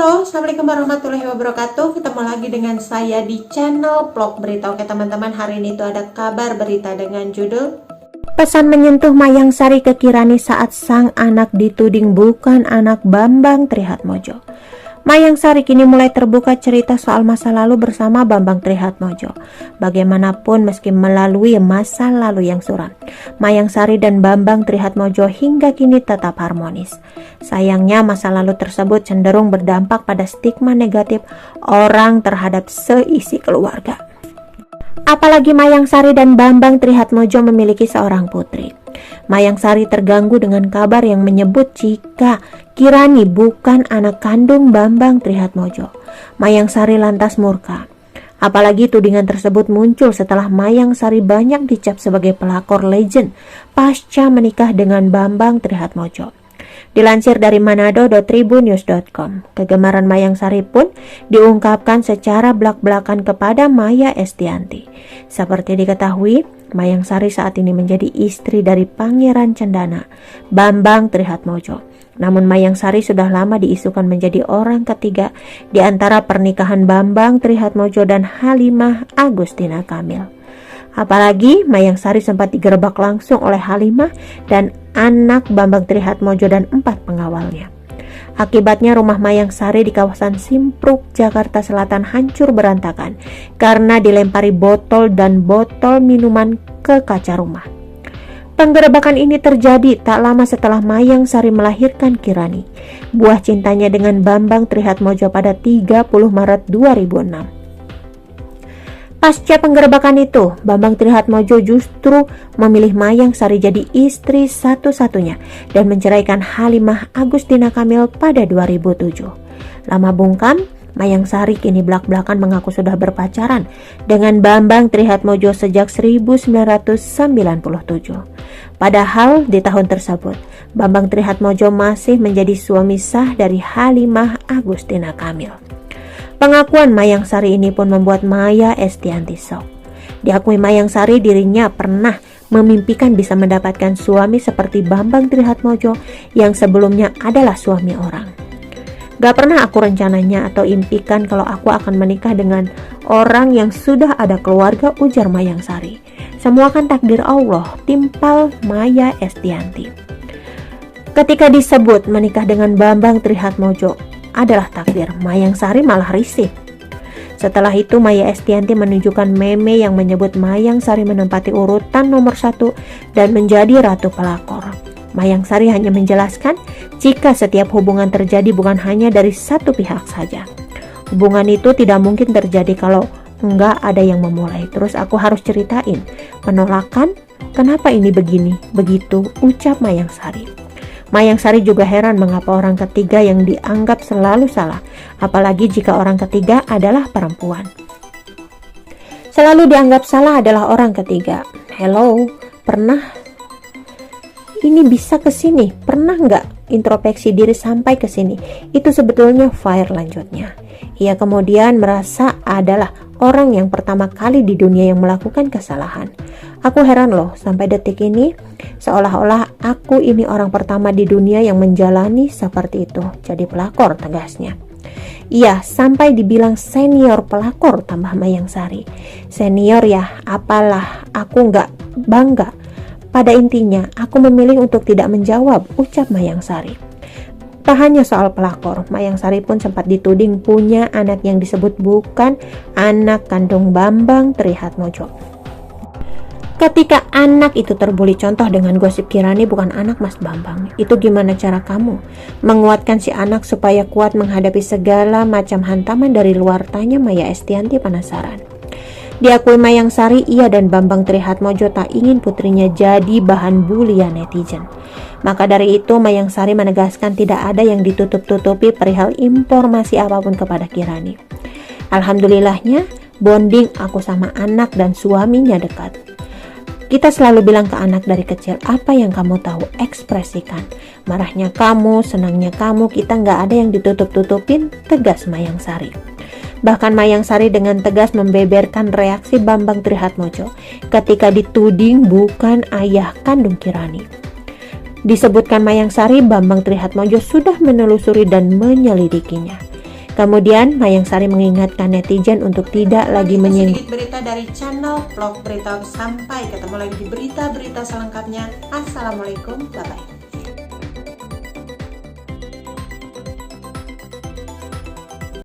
Halo, Assalamualaikum warahmatullahi wabarakatuh. Ketemu lagi dengan saya di channel Vlog Berita. Oke teman-teman, hari ini tuh ada kabar berita dengan judul Pesan menyentuh Mayang Sari ke Kirani saat sang anak dituding bukan anak Bambang Trihatmojo. Mayang Sari kini mulai terbuka cerita soal masa lalu bersama Bambang Trihatmojo. Bagaimanapun meski melalui masa lalu yang suram, Mayang Sari dan Bambang Trihatmojo hingga kini tetap harmonis. Sayangnya masa lalu tersebut cenderung berdampak pada stigma negatif orang terhadap seisi keluarga. Apalagi Mayang Sari dan Bambang Trihatmojo memiliki seorang putri. Mayang Sari terganggu dengan kabar yang menyebut jika Kirani bukan anak kandung Bambang Trihatmojo. Mayang Sari lantas murka. Apalagi tudingan tersebut muncul setelah Mayang Sari banyak dicap sebagai pelakor legend pasca menikah dengan Bambang Trihatmojo. Dilansir dari manado.tribunnews.com, kegemaran Mayang Sari pun diungkapkan secara belak-belakan kepada Maya Estianty. Seperti diketahui, Mayang Sari saat ini menjadi istri dari Pangeran Cendana, Bambang Trihatmojo. Namun Mayang Sari sudah lama diisukan menjadi orang ketiga di antara pernikahan Bambang Trihatmojo dan Halimah Agustina Kamil. Apalagi Mayang Sari sempat digerebek langsung oleh Halimah dan anak Bambang Trihatmojo dan 4 pengawalnya. Akibatnya rumah Mayang Sari di kawasan Simpruk, Jakarta Selatan hancur berantakan karena dilempari botol dan botol minuman ke kaca rumah. Penggerebekan ini terjadi tak lama setelah Mayang Sari melahirkan Kirani, buah cintanya dengan Bambang Trihatmojo pada 30 Maret 2006. Pasca penggerebekan itu, Bambang Trihatmojo justru memilih Mayang Sari jadi istri satu-satunya dan menceraikan Halimah Agustina Kamil pada 2007. Lama bungkam, Mayang Sari kini belak-belakan mengaku sudah berpacaran dengan Bambang Trihatmojo sejak 1997. Padahal di tahun tersebut, Bambang Trihatmojo masih menjadi suami sah dari Halimah Agustina Kamil. Pengakuan Mayang Sari ini pun membuat Maya Estianty shock. Diakui Mayang Sari dirinya pernah memimpikan bisa mendapatkan suami seperti Bambang Trihatmojo yang sebelumnya adalah suami orang. Gak pernah aku rencananya atau impikan kalau aku akan menikah dengan orang yang sudah ada keluarga, ujar Mayang Sari. Semua kan takdir Allah, timpal Maya Estianty. Ketika disebut menikah dengan Bambang Trihatmojo adalah takdir, Mayang Sari malah risih. Setelah itu Maya Estianty menunjukkan meme yang menyebut Mayang Sari menempati urutan nomor 1 dan menjadi ratu pelakor. Mayang Sari hanya menjelaskan jika setiap hubungan terjadi bukan hanya dari satu pihak saja. Hubungan itu tidak mungkin terjadi kalau enggak ada yang memulai. Terus aku harus ceritain penolakan, kenapa ini begini, begitu, ucap Mayang Sari. Mayang Sari juga heran mengapa orang ketiga yang dianggap selalu salah, apalagi jika orang ketiga adalah perempuan. Selalu dianggap salah adalah orang ketiga. Hello, pernah ini bisa ke sini? Pernah nggak introspeksi diri sampai ke sini? Itu sebetulnya fire lanjutnya. Ia kemudian merasa adalah orang yang pertama kali di dunia yang melakukan kesalahan. Aku heran loh, sampai detik ini seolah-olah aku ini orang pertama di dunia yang menjalani seperti itu. Jadi pelakor, tegasnya. Iya, sampai dibilang senior pelakor, tambah Mayang Sari. Senior ya, apalah, aku nggak bangga. Pada intinya, aku memilih untuk tidak menjawab, ucap Mayang Sari. Tak hanya soal pelakor, Mayang Sari pun sempat dituding punya anak yang disebut bukan anak kandung Bambang Trihatmojo. Ketika anak itu terbuli contoh dengan gosip Kirani bukan anak Mas Bambang, itu gimana cara kamu menguatkan si anak supaya kuat menghadapi segala macam hantaman dari luar, tanya Maya Estianty penasaran. Diakui Mayang Sari, ia dan Bambang Trihatmojo tak ingin putrinya jadi bahan bulian netizen. Maka dari itu Mayang Sari menegaskan tidak ada yang ditutup-tutupi perihal informasi apapun kepada Kirani. Alhamdulillahnya, bonding aku sama anak dan suaminya dekat. Kita selalu bilang ke anak dari kecil, apa yang kamu tahu, ekspresikan. Marahnya kamu, senangnya kamu, kita nggak ada yang ditutup-tutupin, tegas Mayang Sari. Bahkan Mayang Sari dengan tegas membeberkan reaksi Bambang Trihatmojo ketika dituding bukan ayah kandung Kirani. Disebutkan Mayang Sari, Bambang Trihatmojo sudah menelusuri dan menyelidikinya. Kemudian Mayang Sari mengingatkan netizen untuk tidak lagi menyinggung. Berita dari channel Vlog Berita. Sampai ketemu lagi di berita-berita selengkapnya. Assalamualaikum, bye-bye.